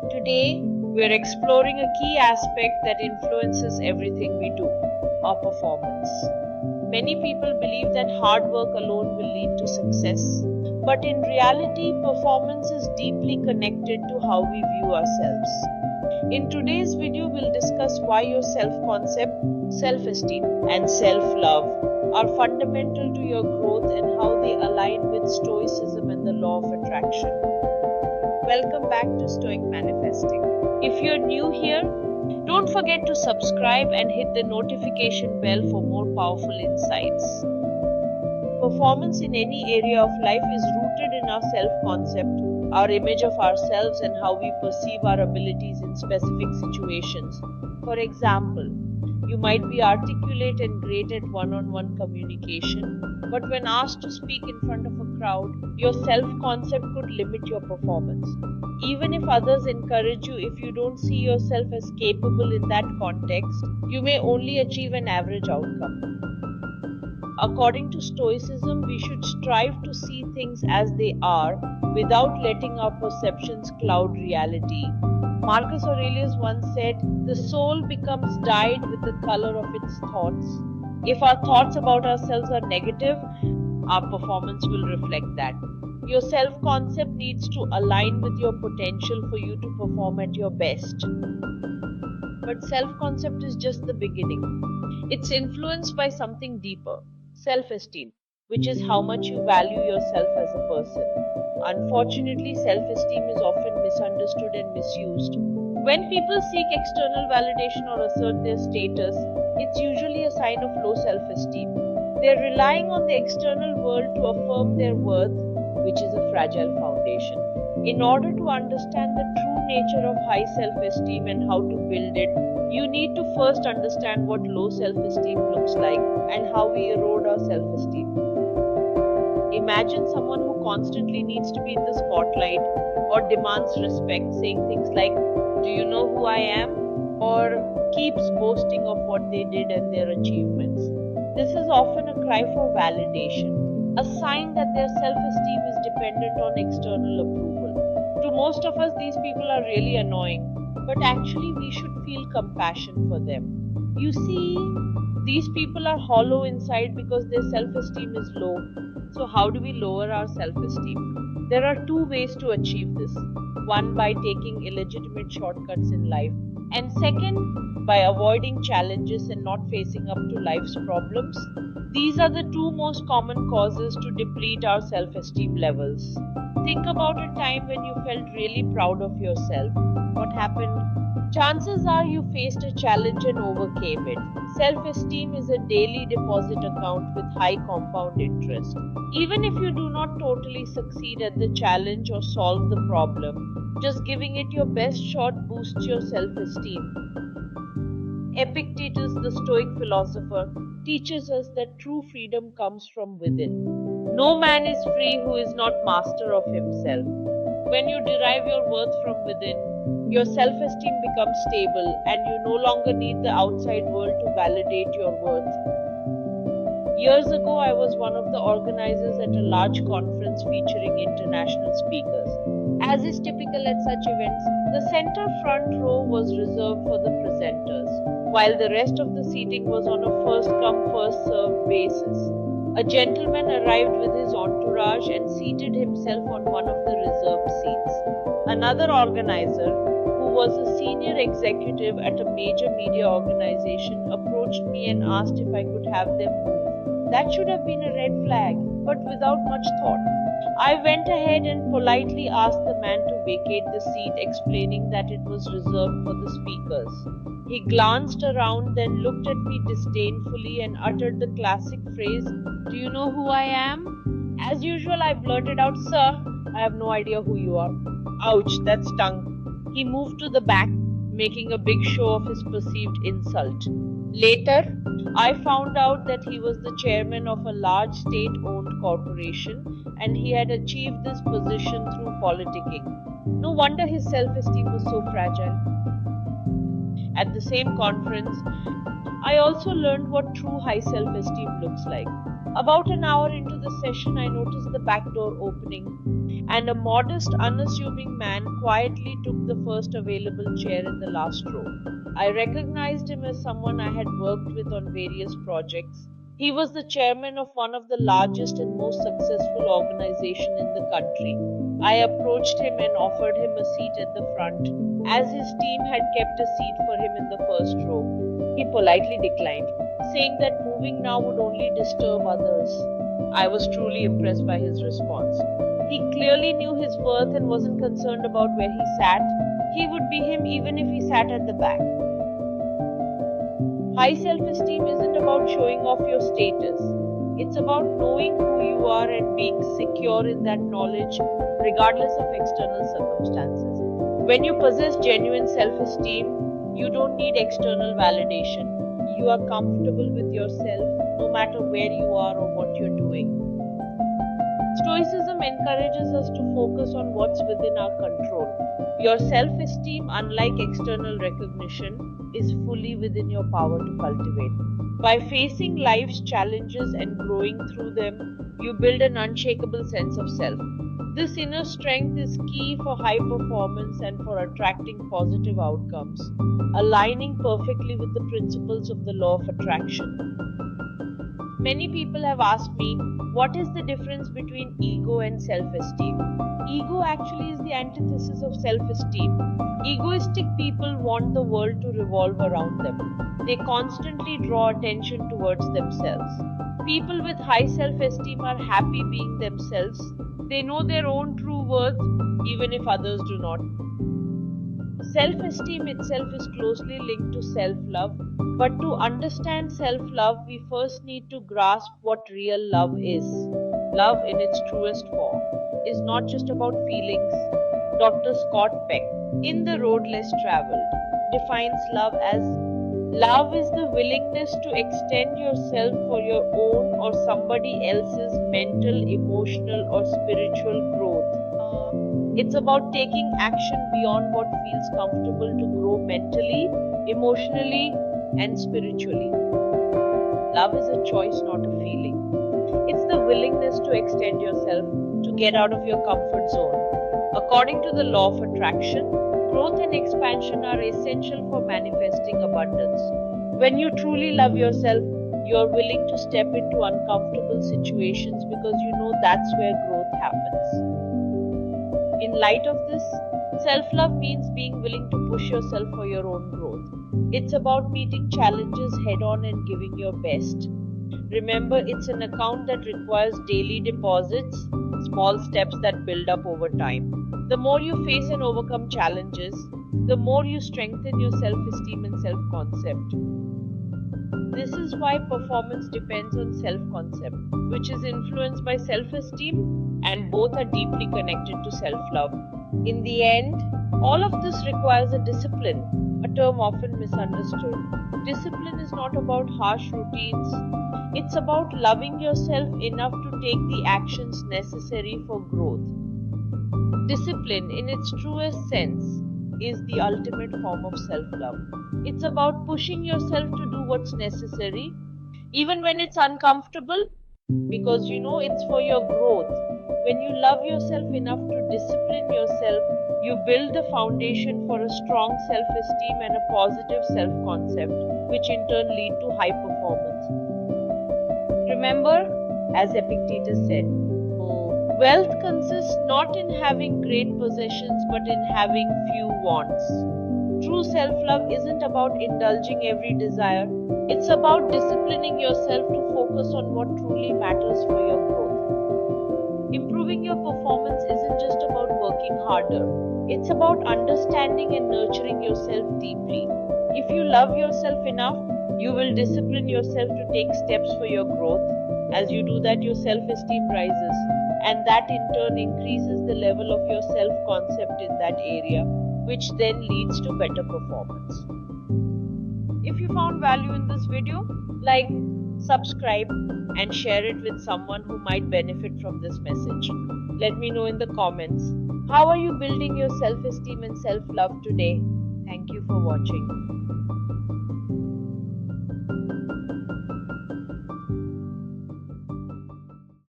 Today, we're exploring a key aspect that influences everything we do, our performance. Many people believe that hard work alone will lead to success, but in reality, performance is deeply connected to how we view ourselves. In today's video, we'll discuss why your self-concept, self-esteem, and self-love are fundamental to your growth and how they align with Stoicism and the law of attraction. Welcome back to Stoic Manifesting. If you're new here, don't forget to subscribe and hit the notification bell for more powerful insights. Performance in any area of life is rooted in our self-concept, our image of ourselves, and how we perceive our abilities in specific situations. For example, you might be articulate and great at one-on-one communication, but when asked to speak in front of a crowd, your self-concept could limit your performance. Even if others encourage you, if you don't see yourself as capable in that context, you may only achieve an average outcome. According to Stoicism, we should strive to see things as they are without letting our perceptions cloud reality. Marcus Aurelius once said, "The soul becomes dyed with the color of its thoughts." If our thoughts about ourselves are negative, our performance will reflect that. Your self-concept needs to align with your potential for you to perform at your best. But self-concept is just the beginning. It's influenced by something deeper, self-esteem, which is how much you value yourself as a person. Unfortunately, self-esteem is often misunderstood and misused. When people seek external validation or assert their status, it's usually a sign of low self-esteem. They're relying on the external world to affirm their worth, which is a fragile foundation. In order to understand the true nature of high self-esteem and how to build it, you need to first understand what low self-esteem looks like and how we erode our self-esteem. Imagine someone who constantly needs to be in the spotlight or demands respect, saying things like, "Do you know who I am?" or keeps boasting of what they did and their achievements. This is often a cry for validation, a sign that their self-esteem is dependent on external approval. To most of us, these people are really annoying, but actually we should feel compassion for them. You see, these people are hollow inside because their self-esteem is low. So how do we lower our self-esteem? There are two ways to achieve this. One, by taking illegitimate shortcuts in life, and second, by avoiding challenges and not facing up to life's problems. These are the two most common causes to deplete our self-esteem levels. Think about a time when you felt really proud of yourself. What happened? Chances are you faced a challenge and overcame it. Self-esteem is a daily deposit account with high compound interest. Even if you do not totally succeed at the challenge or solve the problem, just giving it your best shot boosts your self-esteem. Epictetus, the Stoic philosopher, teaches us that true freedom comes from within. No man is free who is not master of himself. When you derive your worth from within, your self-esteem becomes stable and you no longer need the outside world to validate your worth. Years ago, I was one of the organizers at a large conference featuring international speakers. As is typical at such events, the center front row was reserved for the presenters, while the rest of the seating was on a first-come, first-served basis. A gentleman arrived with his entourage and seated himself on one of the reserved seats. Another organizer, who was a senior executive at a major media organization, approached me and asked if I could have them move. That should have been a red flag, but without much thought, I went ahead and politely asked the man to vacate the seat, explaining that it was reserved for the speakers. He glanced around, then looked at me disdainfully and uttered the classic phrase, "Do you know who I am?" As usual, I blurted out, "Sir, I have no idea who you are." Ouch, that stung. He moved to the back, making a big show of his perceived insult. Later, I found out that he was the chairman of a large state-owned corporation and he had achieved this position through politicking. No wonder his self-esteem was so fragile. At the same conference, I also learned what true high self-esteem looks like. About an hour into the session, I noticed the back door opening, and a modest, unassuming man quietly took the first available chair in the last row. I recognized him as someone I had worked with on various projects. He was the chairman of one of the largest and most successful organizations in the country. I approached him and offered him a seat at the front, as his team had kept a seat for him in the first row. He politely declined, saying that moving now would only disturb others. I was truly impressed by his response. He clearly knew his worth and wasn't concerned about where he sat. He would be him even if he sat at the back. High self-esteem isn't about showing off your status. It's about knowing who you are and being secure in that knowledge, regardless of external circumstances. When you possess genuine self-esteem, you don't need external validation. You are comfortable with yourself, no matter where you are or what you're doing. Stoicism encourages us to focus on what's within our control. Your self-esteem, unlike external recognition, is fully within your power to cultivate. By facing life's challenges and growing through them, you build an unshakable sense of self. This inner strength is key for high performance and for attracting positive outcomes, aligning perfectly with the principles of the law of attraction. Many people have asked me, what is the difference between ego and self-esteem? Ego actually is the antithesis of self-esteem. Egoistic people want the world to revolve around them. They constantly draw attention towards themselves. People with high self-esteem are happy being themselves. They know their own true worth, even if others do not. Self-esteem itself is closely linked to self-love, but to understand self-love, we first need to grasp what real love is. Love in its truest form is not just about feelings. Dr. Scott Peck, in The Road Less Traveled, defines love is the willingness to extend yourself for your own or somebody else's mental, emotional, or spiritual growth. It's about taking action beyond what feels comfortable to grow mentally, emotionally, and spiritually. Love is a choice, not a feeling. It's the willingness to extend yourself, to get out of your comfort zone. According to the law of attraction, growth and expansion are essential for manifesting abundance. When you truly love yourself, you are willing to step into uncomfortable situations because you know that's where growth happens. In light of this, self-love means being willing to push yourself for your own growth. It's about meeting challenges head-on and giving your best. Remember, it's an account that requires daily deposits, small steps that build up over time. The more you face and overcome challenges, the more you strengthen your self-esteem and self-concept. This is why performance depends on self-concept, which is influenced by self-esteem, and both are deeply connected to self-love. In the end, all of this requires a discipline, a term often misunderstood. Discipline is not about harsh routines. It's about loving yourself enough to take the actions necessary for growth. Discipline, in its truest sense, is the ultimate form of self-love. It's about pushing yourself to do what's necessary, even when it's uncomfortable, because you know it's for your growth. When you love yourself enough to discipline yourself, you build the foundation for a strong self-esteem and a positive self-concept, which in turn lead to high performance. Remember, as Epictetus said, wealth consists not in having great possessions but in having few wants. True self-love isn't about indulging every desire, it's about disciplining yourself to focus on what truly matters for your growth. Improving your performance isn't just about working harder, it's about understanding and nurturing yourself deeply. If you love yourself enough, you will discipline yourself to take steps for your growth. As you do that, your self-esteem rises, and that in turn increases the level of your self-concept in that area, which then leads to better performance. If you found value in this video, like, subscribe, and share it with someone who might benefit from this message. Let me know in the comments. How are you building your self-esteem and self-love today? Thank you for watching.